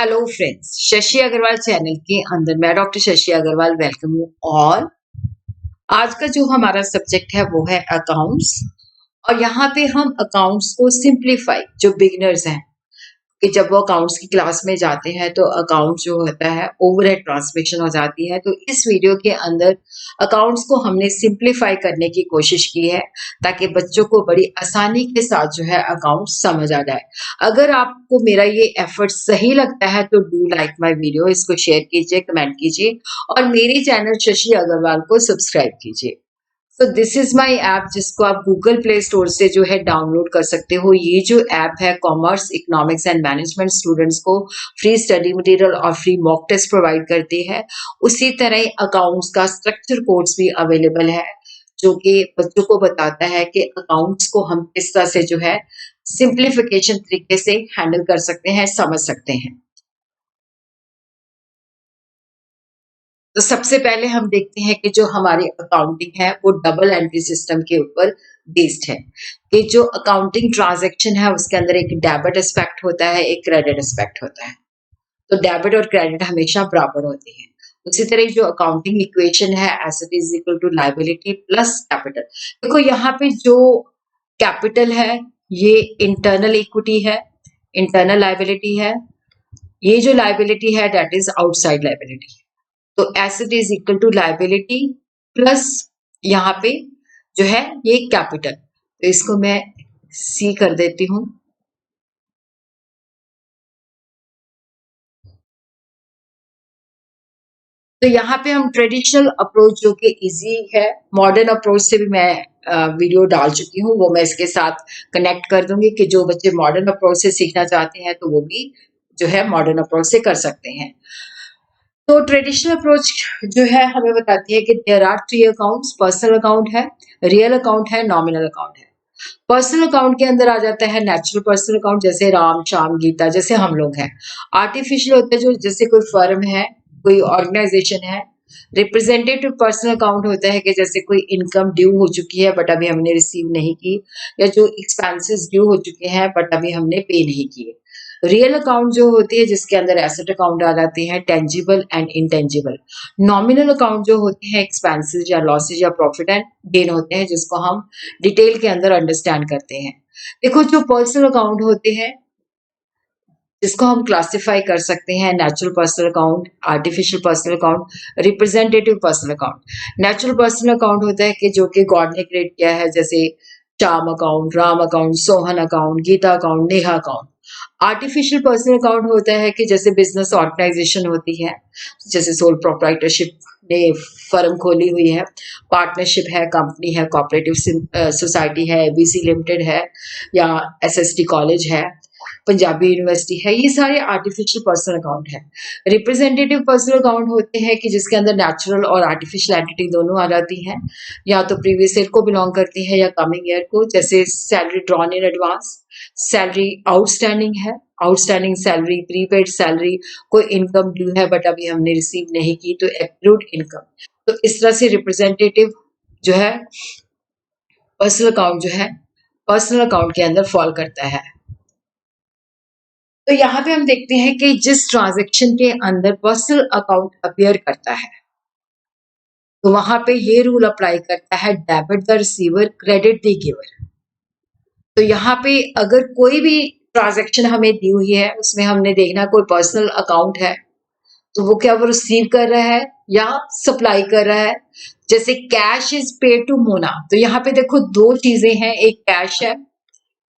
Hello friends, Shashi Agarwal channel के अंदर मैं doctor Shashi Agarwal welcome you all. आज का जो हमारा सब्जेक्ट है वो है अकाउंट्स। और यहाँ पे हम अकाउंट्स को सिंप्लीफाई, जो बिगिनर्स हैं कि जब वो अकाउंट्स की क्लास में जाते हैं तो अकाउंट जो होता है ओवरहेड ट्रांसमिशन हो जाती है। तो इस वीडियो के अंदर अकाउंट्स को हमने सिंप्लीफाई करने की कोशिश की है ताकि बच्चों को बड़ी आसानी के साथ जो है अकाउंट समझ आ जाए। अगर आपको मेरा ये एफर्ट सही लगता है तो डू लाइक माय वीडियो, इसको शेयर कीजिए, कमेंट कीजिए और मेरे चैनल शशि अग्रवाल को सब्सक्राइब कीजिए। तो दिस इज माय ऐप जिसको आप गूगल प्ले स्टोर से जो है डाउनलोड कर सकते हो। ये जो ऐप है commerce, economics and management students को फ्री स्टडी मटेरियल और फ्री मॉक टेस्ट प्रोवाइड करती है। उसी तरह अकाउंट्स का स्ट्रक्चर कोर्स भी अवेलेबल है जो कि बच्चों को बताता है कि अकाउंट्स को हम किस तरह से जो है सिंप्लीफिकेशन तरीके से हैंडल कर सकते हैं, समझ सकते हैं। तो सबसे पहले हम देखते हैं कि जो हमारी अकाउंटिंग है वो डबल एंट्री सिस्टम के ऊपर बेस्ड है। कि जो अकाउंटिंग ट्रांजैक्शन है उसके अंदर एक डेबिट एस्पेक्ट होता है, एक क्रेडिट एस्पेक्ट होता है। तो डेबिट और क्रेडिट हमेशा बराबर होते हैं। उसी तरह जो अकाउंटिंग इक्वेशन है asset is equal to liability plus capital. देखो यहाँ पे जो कैपिटल है ये इंटरनल इक्विटी है, इंटरनल लायबिलिटी है। ये जो लायबिलिटी है दैट इज आउटसाइड लायबिलिटी। तो asset is equal to liability plus यहाँ पे जो है ये कैपिटल। तो इसको मैं सी कर देती हूं। तो यहाँ पे हम ट्रेडिशनल अप्रोच जो कि इजी है, मॉडर्न अप्रोच से भी मैं वीडियो डाल चुकी हूँ, वो मैं इसके साथ कनेक्ट कर दूंगी कि जो बच्चे मॉडर्न अप्रोच से सीखना चाहते हैं तो वो भी जो है मॉडर्न अप्रोच से कर सकते हैं। तो ट्रेडिशनल अप्रोच जो है हमें बताती है कि there are three accounts. Personal account है, रियल अकाउंट है, नॉमिनल अकाउंट है। पर्सनल अकाउंट के अंदर आ जाता है नेचुरल पर्सनल अकाउंट, जैसे राम श्याम गीता जैसे हम लोग हैं। आर्टिफिशियल होते हैं जो जैसे कोई फर्म है, कोई ऑर्गेनाइजेशन है। रिप्रेजेंटेटिव पर्सनल अकाउंट होता है कि जैसे कोई इनकम ड्यू हो चुकी है बट अभी हमने रिसीव नहीं की, या जो एक्सपेंसेस ड्यू हो चुके हैं बट अभी हमने पे नहीं किए। रियल अकाउंट जो होती है जिसके अंदर एसेट अकाउंट आ जाते हैं, tangible and intangible. Nominal account जो होते हैं एक्सपेंसेस या लॉसेज या प्रॉफिट एंड गेन होते हैं, जिसको हम डिटेल के अंदर अंडरस्टैंड करते हैं। देखो जो पर्सनल अकाउंट होते हैं जिसको हम क्लासिफाई कर सकते हैं, natural personal account, artificial personal account, representative personal account. Natural personal account होता है कि जो कि गॉड ने क्रिएट किया है, जैसे Shyam account, Ram account, Sohan account, Geeta account, Neha account. Artificial personal account होता है कि जैसे बिजनेस ऑर्गेनाइजेशन होती है, जैसे सोल प्रोप्राइटरशिप ने फर्म खोली हुई है, पार्टनरशिप है, कंपनी है, कोऑपरेटिव सोसाइटी है, बीसी लिमिटेड है, या एसएसटी कॉलेज है, पंजाबी यूनिवर्सिटी है। ये सारे आर्टिफिशियल पर्सनल अकाउंट है। रिप्रेजेंटेटिव पर्सनल अकाउंट होते हैं कि जिसके अंदर नेचुरल और आर्टिफिशियल एंटिटी दोनों आ जाती हैं, या तो प्रीवियस ईयर को बिलोंग करती है या कमिंग ईयर को, जैसे salary drawn in advance, salary outstanding है, आउटस्टैंडिंग सैलरी, प्रीपेड सैलरी, कोई इनकम ड्यू है बट अभी हमने रिसीव नहीं की तो एक्रूड इनकम। तो इस तरह से रिप्रेजेंटेटिव जो है पर्सनल अकाउंट जो है पर्सनल अकाउंट के अंदर फॉल करता है। तो यहाँ पे हम देखते हैं कि जिस ट्रांजैक्शन के अंदर पर्सनल अकाउंट अपीयर करता है तो वहां पे ये रूल अप्लाई करता है, debit the receiver, credit the giver. तो यहाँ पे अगर कोई भी ट्रांजैक्शन हमें दी हुई है उसमें हमने देखना कोई पर्सनल अकाउंट है तो वो क्या वो रिसीव कर रहा है या सप्लाई कर रहा है। जैसे cash is paid to Mona, तो यहाँ पे देखो दो चीजें हैं, एक कैश है,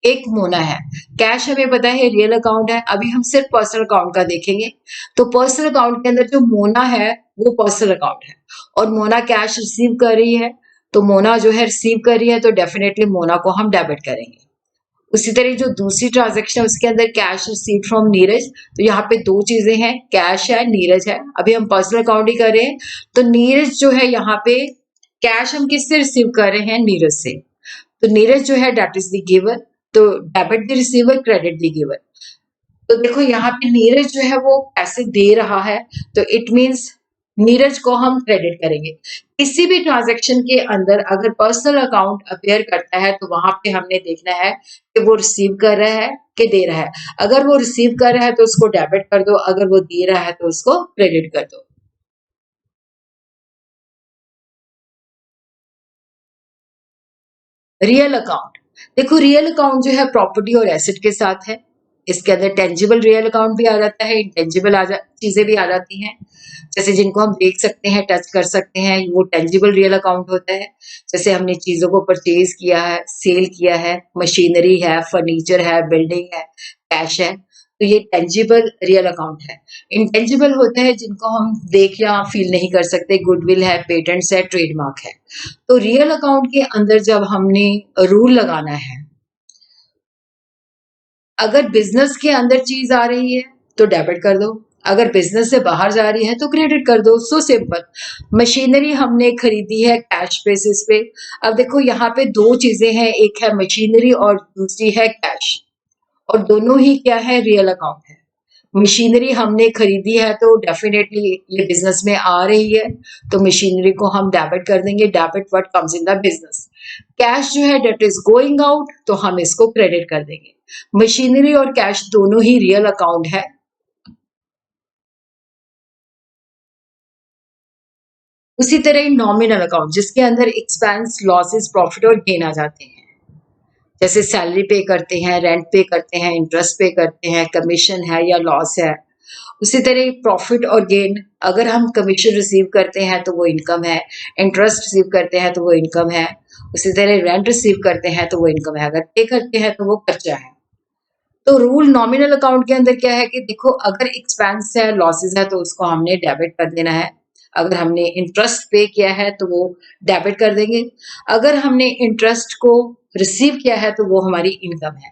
एक मोना है। कैश हमें पता है रियल अकाउंट है, अभी हम सिर्फ पर्सनल अकाउंट का देखेंगे। तो पर्सनल अकाउंट के अंदर जो मोना है वो पर्सनल अकाउंट है और मोना कैश रिसीव कर रही है। तो मोना जो है रिसीव कर रही है तो डेफिनेटली मोना को हम डेबिट करेंगे। उसी तरह जो दूसरी ट्रांजेक्शन है उसके अंदर कैश रिसीव फ्रॉम नीरज, तो यहाँ पे दो चीजें हैं, कैश है, नीरज है। अभी हम पर्सनल अकाउंट ही कर रहे हैं तो नीरज जो है यहाँ पे कैश हम किससे रिसीव कर रहे हैं, नीरज से। तो नीरज जो है डेट इज द गिवर, तो debit the receiver, credit the giver. तो देखो यहाँ पे नीरज जो है वो पैसे दे रहा है तो इट मींस नीरज को हम क्रेडिट करेंगे। किसी भी ट्रांजैक्शन के अंदर अगर पर्सनल अकाउंट अपीयर करता है तो वहां पे हमने देखना है कि वो रिसीव कर रहा है कि दे रहा है। अगर वो रिसीव कर रहा है तो उसको डेबिट कर दो, अगर वो दे रहा है तो उसको क्रेडिट कर दो। रियल अकाउंट, देखो रियल अकाउंट जो है प्रॉपर्टी और एसेट के साथ है। इसके अंदर टेंजिबल रियल अकाउंट भी आ जाता है, इंटेंजिबल चीजें भी आ जाती हैं, जैसे जिनको हम देख सकते हैं, टच कर सकते हैं, वो टेंजिबल रियल अकाउंट होता है। जैसे हमने चीजों को परचेज किया है, सेल किया है, मशीनरी है, फर्नीचर है, बिल्डिंग है, कैश है, तो ये टेंजिबल रियल अकाउंट है। इंटेंजिबल होते हैं जिनको हम देख या फील नहीं कर सकते, गुडविल है, पेटेंट्स है, ट्रेडमार्क है। तो रियल अकाउंट के अंदर जब हमने रूल लगाना है, अगर बिजनेस के अंदर चीज आ रही है तो डेबिट कर दो, अगर बिजनेस से बाहर जा रही है तो क्रेडिट कर दो। So simple. मशीनरी हमने खरीदी है कैश बेसिस पे। अब देखो यहाँ पे दो चीजें हैं, एक है मशीनरी और दूसरी है कैश, और दोनों ही क्या है, रियल अकाउंट है। मशीनरी हमने खरीदी है तो डेफिनेटली ये बिजनेस में आ रही है, तो मशीनरी को हम डेबिट कर देंगे, debit what comes in the business. Cash जो है डेट इज गोइंग आउट, तो हम इसको क्रेडिट कर देंगे। मशीनरी और कैश दोनों ही रियल अकाउंट है। उसी तरह ही नॉमिनल अकाउंट जिसके अंदर एक्सपेंस, लॉसेस, प्रॉफिट और गेन आ जाते हैं, जैसे सैलरी पे करते हैं, रेंट पे करते हैं, इंटरेस्ट पे करते हैं, कमीशन है या लॉस है। उसी तरह प्रॉफिट और गेन, अगर हम कमीशन रिसीव करते हैं तो वो इनकम है, इंटरेस्ट रिसीव करते हैं तो वो इनकम है, उसी तरह रेंट रिसीव करते हैं तो वो इनकम है, अगर पे करते हैं तो वो खर्चा है। तो रूल नॉमिनल अकाउंट के अंदर क्या है कि देखो अगर एक्सपेंस है, लॉसेस है, तो उसको हमने डेबिट कर देना है। अगर हमने इंटरेस्ट पे किया है तो वो डेबिट कर देंगे। अगर हमने इंटरेस्ट को रिसीव किया है तो वो हमारी इनकम है।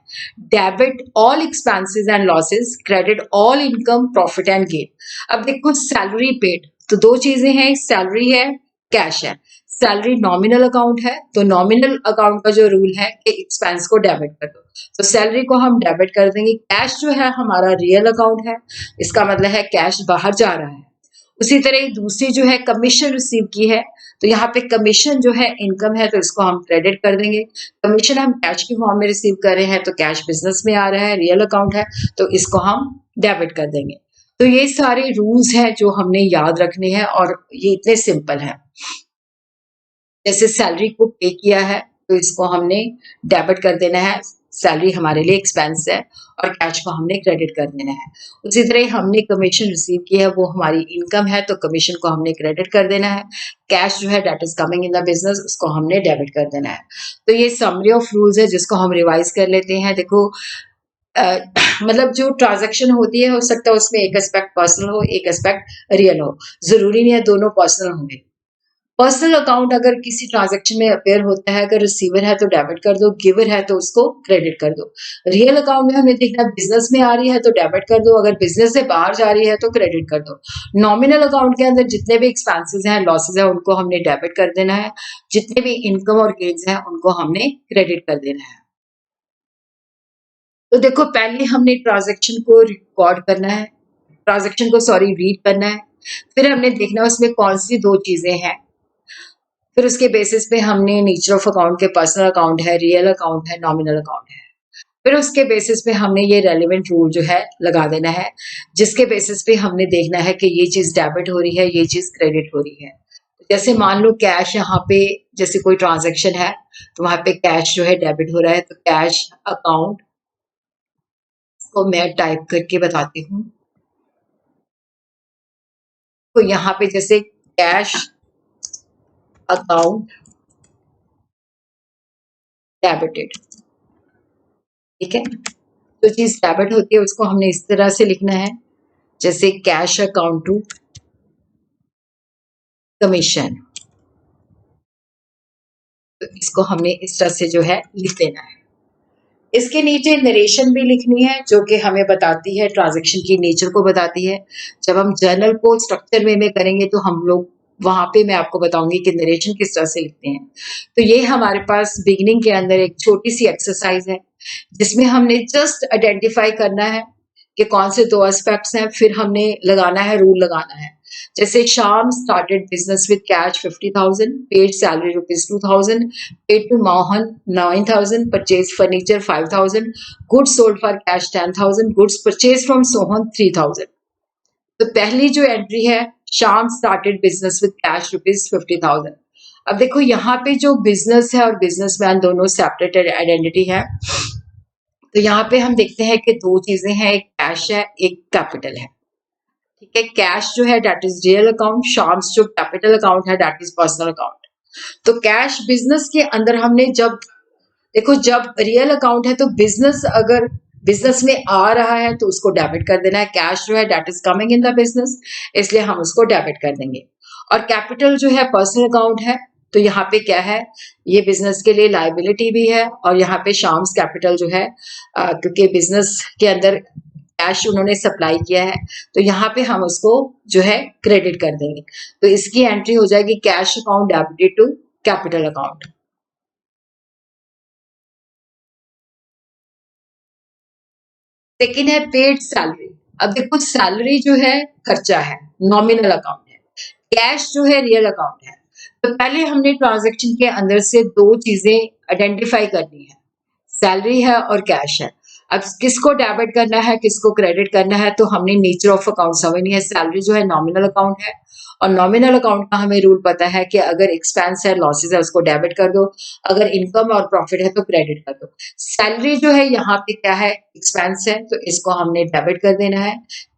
Debit all expenses and losses, credit all income, profit and gain. अब देखो सैलरी पेड, तो दो चीजें हैं, सैलरी है, कैश है। सैलरी नॉमिनल अकाउंट है, तो नॉमिनल अकाउंट का जो रूल है कि एक्सपेंस को डेबिट कर दो, तो सैलरी को हम डेबिट कर देंगे। कैश जो है हमारा रियल अकाउंट है, इसका मतलब है कैश बाहर जा रहा है। उसी तरह दूसरी जो है कमीशन रिसीव की है, तो यहाँ पे कमीशन जो है इनकम है, तो इसको हम क्रेडिट कर देंगे। कमीशन हम कैश की फॉर्म में रिसीव कर रहे हैं, तो कैश बिजनेस में आ रहा है, रियल अकाउंट है, तो इसको हम डेबिट कर देंगे। तो ये सारे रूल्स हैं जो हमने याद रखने हैं, और ये इतने सिंपल है। जैसे सैलरी को पे किया है तो इसको हमने डेबिट कर देना है, सैलरी हमारे लिए एक्सपेंस है, और कैश को हमने क्रेडिट कर देना है। उसी तरह हमने कमीशन रिसीव की है, वो हमारी इनकम है, तो कमीशन को हमने क्रेडिट कर देना है। कैश जो है that is coming in the business, उसको हमने डेबिट कर देना है। तो ये समरी ऑफ रूल्स है जिसको हम रिवाइज कर लेते हैं। देखो अ, मतलब जो ट्रांजैक्शन होती है, हो सकता है उसमें एक एस्पेक्ट पर्सनल हो, एक एस्पेक्ट रियल हो, जरूरी नहीं है दोनों पर्सनल होंगे। पर्सनल अकाउंट अगर किसी ट्रांजैक्शन में अपेयर होता है, अगर रिसीवर है तो डेबिट कर दो, गिवर है तो उसको क्रेडिट कर दो। रियल अकाउंट में हमें देखना बिजनेस में आ रही है तो डेबिट कर दो, अगर बिजनेस से बाहर जा रही है तो क्रेडिट कर दो। नॉमिनल अकाउंट के अंदर जितने भी एक्सपेंसेस हैं, लॉसेस हैं, उनको हमने डेबिट कर देना है। जितने भी इनकम और गेन्स हैं उनको हमने क्रेडिट कर देना है। तो देखो पहले हमने ट्रांजैक्शन को रिकॉर्ड करना है, ट्रांजैक्शन को सॉरी रीड करना है, फिर हमने देखना है उसमें कौन सी दो चीजें हैं, फिर उसके बेसिस पे हमने नेचर ऑफ अकाउंट के पर्सनल अकाउंट है, रियल अकाउंट है, नॉमिनल अकाउंट है, फिर उसके बेसिस पे हमने ये रेलिवेंट रूल जो है लगा देना है, जिसके बेसिस पे हमने देखना है कि ये चीज डेबिट हो रही है, ये चीज क्रेडिट हो रही है। जैसे मान लो कैश यहाँ पे, जैसे कोई ट्रांजेक्शन है तो वहां पे कैश जो है डेबिट हो रहा है, तो कैश अकाउंट को मैं टाइप करके बताती हूँ। तो यहाँ पे जैसे कैश अकाउंट डेबिटेड, ठीक है। जो चीज डेबिट होती है उसको हमने इस तरह से लिखना है, जैसे कैश अकाउंट टू कमीशन, तो इसको हमने इस तरह से जो है लिख देना है। इसके नीचे नरेशन भी लिखनी है जो कि हमें बताती है ट्रांजैक्शन की नेचर को बताती है। जब हम जर्नल को स्ट्रक्चर वे में करेंगे तो हम लोग वहां पे मैं आपको बताऊंगी कि नरेशन किस तरह से लिखते हैं। तो ये हमारे पास बिगिनिंग के अंदर एक छोटी सी एक्सरसाइज है जिसमें हमने जस्ट आइडेंटिफाई करना है कि कौन से दो एस्पेक्ट्स हैं, फिर हमने लगाना है, रूल लगाना है। जैसे Shyam started business with cash 50,000, paid salary ₹2,000, paid to Mohan 9,000, purchase furniture 5,000, goods sold for cash 10,000, goods purchase from Sohan 3,000। तो पहली जो एंट्री है, Shyam started business with cash ₹50,000। अब देखो यहाँ पे जो बिजनेस है और बिजनेसमैन दोनों सेपरेट आइडेंटिटी है। तो यहाँ पे हम देखते हैं कि दो चीजें हैं, एक कैश है, एक कैपिटल है। ठीक है, कैश जो है दैट इज रियल अकाउंट, शाम्स जो कैपिटल अकाउंट है दैट इज पर्सनल अकाउंट। तो कैश बिजनेस के अंदर हमने जब देखो जब रियल अकाउंट है तो बिजनेस अगर बिजनेस में आ रहा है तो उसको डेबिट कर देना है। कैश जो है that is coming in the business, इसलिए हम उसको डेबिट कर देंगे। और कैपिटल जो है पर्सनल अकाउंट है, तो यहाँ पे क्या है, ये बिजनेस के लिए लाइबिलिटी भी है और यहाँ पे शाम्स कैपिटल जो है क्योंकि बिजनेस के अंदर कैश उन्होंने सप्लाई किया है तो यहाँ पे हम उसको जो है क्रेडिट कर देंगे। तो इसकी एंट्री हो जाएगी cash account debited to capital account. Second है पेड सैलरी। अब देखो सैलरी जो है खर्चा है, नॉमिनल अकाउंट है, कैश जो है रियल अकाउंट है। तो पहले हमने ट्रांजैक्शन के अंदर से दो चीजें आइडेंटिफाई करनी है, सैलरी है और कैश है। अब किसको डेबिट करना है किसको क्रेडिट करना है, तो हमने नेचर ऑफ अकाउंट समझनी है। सैलरी जो है नॉमिनल अकाउंट है और नॉमिनल अकाउंट का हमें रूल पता है कि अगर एक्सपेंस है लॉसेस है उसको डेबिट कर दो, अगर इनकम और प्रॉफिट है तो क्रेडिट कर दो। सैलरी जो है यहाँ पे क्या है, एक्सपेंस है, तो इसको हमने डेबिट कर देना है।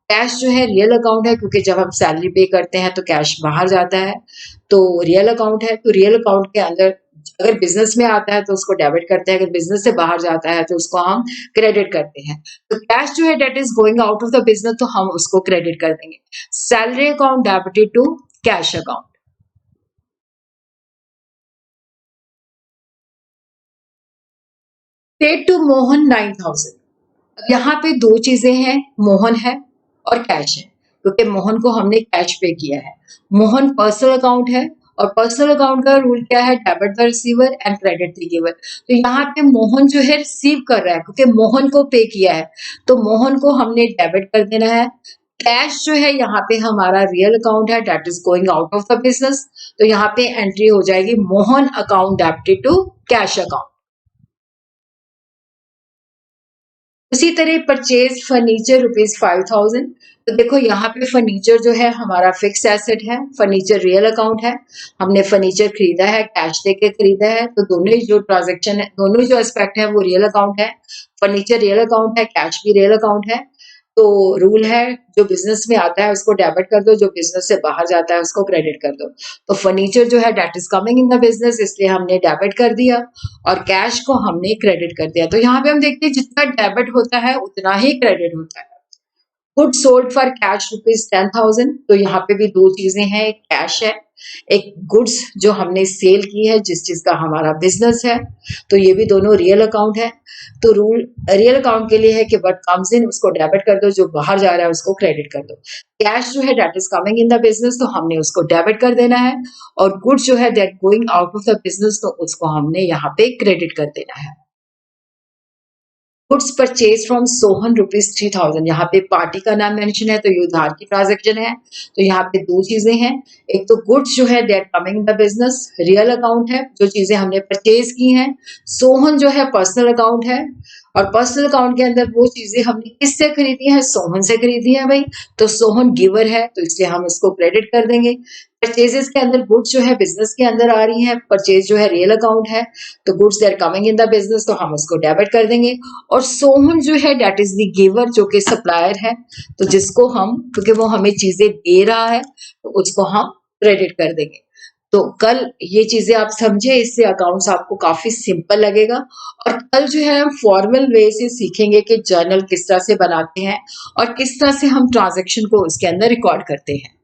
कैश जो है रियल अकाउंट है क्योंकि जब हम सैलरी पे करते हैं तो कैश बाहर जाता है, तो रियल अकाउंट है। तो रियल अकाउंट के अंदर अगर बिजनेस में आता है तो उसको डेबिट करते हैं, अगर बिजनेस से बाहर जाता है तो उसको हम क्रेडिट करते हैं। तो कैश जो है that is going out of the business, तो हम उसको क्रेडिट कर देंगे। Salary account debited to cash account. Paid to Mohan 9,000। अब यहाँ पे दो चीजें हैं, मोहन है और कैश है, क्योंकि मोहन को हमने कैश पे किया है। मोहन पर्सनल अकाउंट है और पर्सनल अकाउंट का रूल क्या है, debit the receiver and credit the giver. तो यहाँ पे मोहन जो है रिसीव कर रहा है क्योंकि मोहन को पे किया है, तो मोहन को हमने डेबिट कर देना है। कैश जो है यहाँ पे हमारा रियल अकाउंट है that is going out of the business, तो यहाँ पे एंट्री हो जाएगी Mohan account debited to cash account. उसी तरह परचेज फर्नीचर ₹5,000। तो देखो यहाँ पे फर्नीचर जो है हमारा फिक्स एसेट है, फर्नीचर रियल अकाउंट है, हमने फर्नीचर खरीदा है, कैश देके खरीदा है, तो दोनों ही जो ट्रांजेक्शन है, दोनों जो एस्पेक्ट है वो रियल अकाउंट है। फर्नीचर रियल अकाउंट है, कैश भी रियल अकाउंट है। तो रूल है जो बिजनेस में आता है उसको डेबिट कर दो, जो बिजनेस से बाहर जाता है उसको क्रेडिट कर दो। तो फर्नीचर जो है that is coming in the business, इसलिए हमने डेबिट कर दिया और कैश को हमने क्रेडिट कर दिया। तो यहाँ पे हम देखते हैं जितना डेबिट होता है उतना ही क्रेडिट होता है। Good sold for cash ₹10,000। तो यहाँ पे भी दो चीजें हैं, एक कैश है, एक गुड्स जो हमने सेल की है जिस चीज का हमारा बिजनेस है, तो ये भी दोनों रियल अकाउंट है। तो रूल रियल अकाउंट के लिए है कि व्हाट कम्स इन उसको डेबिट कर दो, जो बाहर जा रहा है उसको क्रेडिट कर दो। कैश जो है that is coming in the business, तो हमने उसको डेबिट कर देना है और गुड्स जो है that going out of the business, तो उसको हमने यहाँ पे क्रेडिट कर देना है। Goods purchase from Sohan ₹3,000। यहाँ पे पार्टी का नाम मेंशन है तो ये उधार की ट्रांजेक्शन है। तो यहाँ पे दो चीजें हैं, एक तो गुड्स जो है they are coming the business, real account है, जो चीजें हमने परचेज की हैं। सोहन जो है पर्सनल अकाउंट है और पर्सनल अकाउंट के अंदर वो चीजें हमने किससे खरीदी है, सोहन से खरीदी है भाई, तो सोहन गिवर है तो इसलिए हम इसको क्रेडिट कर देंगे। परचेजेस के अंदर गुड्स जो है बिजनेस के अंदर आ रही है, परचेज जो है रियल अकाउंट है, तो goods they are coming in the business, तो हम उसको डेबिट कर देंगे। और सोहन जो है डेट इज द गिवर, जो कि सप्लायर है, तो जिसको हम क्योंकि वो हमें चीजें दे रहा है तो उसको हम क्रेडिट कर देंगे। तो कल ये चीजें आप समझे, इससे अकाउंट्स आपको काफी सिंपल लगेगा। और कल जो है हम फॉर्मल वे से सीखेंगे कि जर्नल किस तरह से बनाते हैं और किस तरह से हम ट्रांजेक्शन को उसके अंदर रिकॉर्ड करते हैं।